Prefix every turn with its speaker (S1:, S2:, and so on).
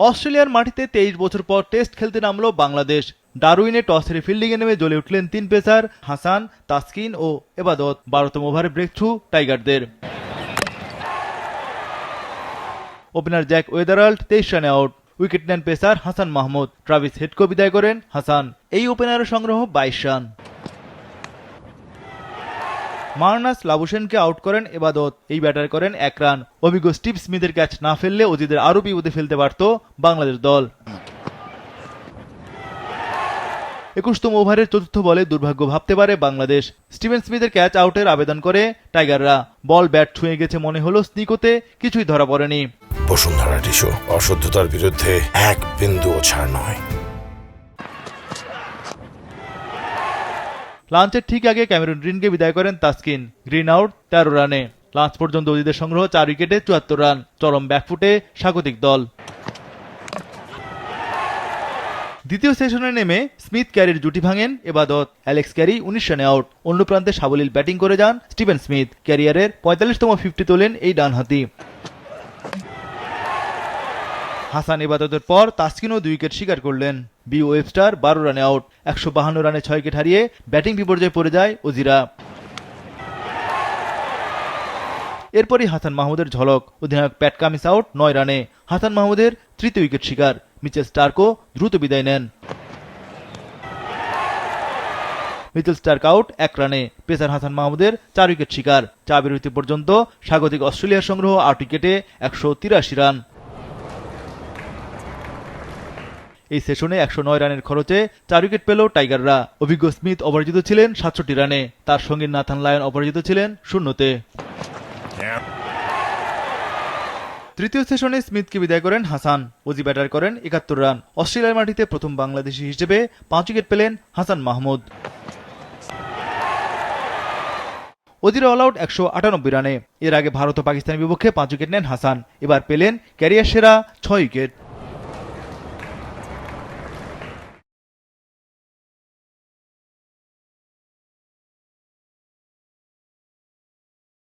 S1: অস্ট্রেলিয়ার মাটিতে 23 বছর পর টেস্ট খেলতে নামল বাংলাদেশ। ডারউইনে টস হেরে ফিল্ডিংয়ে নেমে জ্বলে উঠলেন 3 পেসার হাসান, তাসকিন ও এবাদত। 12তম ওভারে ব্রেক থ্রু টাইগারদের। ওপেনার জ্যাক ওয়েদারাল্ড 23 রানে আউট। উইকেট নেন পেসার হাসান মাহমুদ। ট্রাভিস হেডকে বিদায় করেন হাসান। এই ওপেনারের সংগ্রহ 22 রান। মার্নাস লাবুশেনকে আউট করেন এবাদত। এই ব্যাটার করেন 1 রান। অভিজ্ঞ স্টিভ স্মিথের ক্যাচ না ফেললে অজিদের আরও বিপদে ফেলতে পারত বাংলাদেশ দল। 21তম ওভারের চতুর্থ বলে দুর্ভাগ্য ভাবতে পারে বাংলাদেশ। স্টিভেন স্মিথের ক্যাচ আউটের আবেদন করে টাইগাররা। বল ব্যাট ছুঁয়ে গেছে মনে হলো স্নিকোতে, কিছুই ধরা পড়েনি।
S2: বসুন্ধরা টিস্যু, অশুদ্ধতার বিরুদ্ধে এক বিন্দুও ছাড় নয়।
S1: লাঞ্চের ঠিক আগে ক্যামেরুন গ্রিনকে বিদায় করেন তাসকিন। গ্রিন আউট 13 রানে। লাঞ্চ পর্যন্ত অজিদের সংগ্রহ 4 উইকেটে 74 রান। চরম ব্যাকফুটে স্বাগতিক দল। দ্বিতীয় সেশনে নেমে স্মিথ ক্যারির জুটি ভাঙেন এবাদত। অ্যালেক্স ক্যারি 19 রানে আউট। অন্য প্রান্তে সাবলীল ব্যাটিং করে যান স্টিভেন স্মিথ। ক্যারিয়ারের 45তম 50 তোলেন এই ডানহাতি। হাসান এবাদতের পর তাসকিনও 2 উইকেট শিকার করলেন। বি ওয়েবস্টার 12 রানে আউট। 152 রানে 6 উইকেট হারিয়ে ব্যাটিং বিপর্যয়ে পড়ে যায় অজিরা। এরপরই হাসান মাহমুদের ঝলক। অধিনায়ক প্যাট কামিন্স আউট 9 রানে। হাসান মাহমুদের তৃতীয় উইকেট শিকার। মিচেল স্টার্কও দ্রুত বিদায় নেন। মিচেল স্টার্ক আউট 1 রানে। পেসার হাসান মাহমুদের 4 উইকেট শিকার। চা বিরতি পর্যন্ত স্বাগতিক অস্ট্রেলিয়ার সংগ্রহ 8 উইকেটে 183 রান। এই সেশনে 109 রানের খরচে 4 উইকেট পেল টাইগাররা। অভিজ্ঞ স্মিথ অপরাজিত ছিলেন 67 রানে। তার সঙ্গে নাথান লায়ন অপরাজিত ছিলেন 0-তে। তৃতীয় সেশনে স্মিথকে বিদায় করেন হাসান। অজি ব্যাটার করেন 71 রান। অস্ট্রেলিয়ার মাটিতে প্রথম বাংলাদেশি হিসেবে 5 উইকেট পেলেন হাসান মাহমুদ। অজির অল আউট 198 রানে। এর আগে ভারত ও পাকিস্তানের বিপক্ষে 5 উইকেট নেন হাসান। এবার পেলেন ক্যারিয়ার সেরা 6 উইকেট।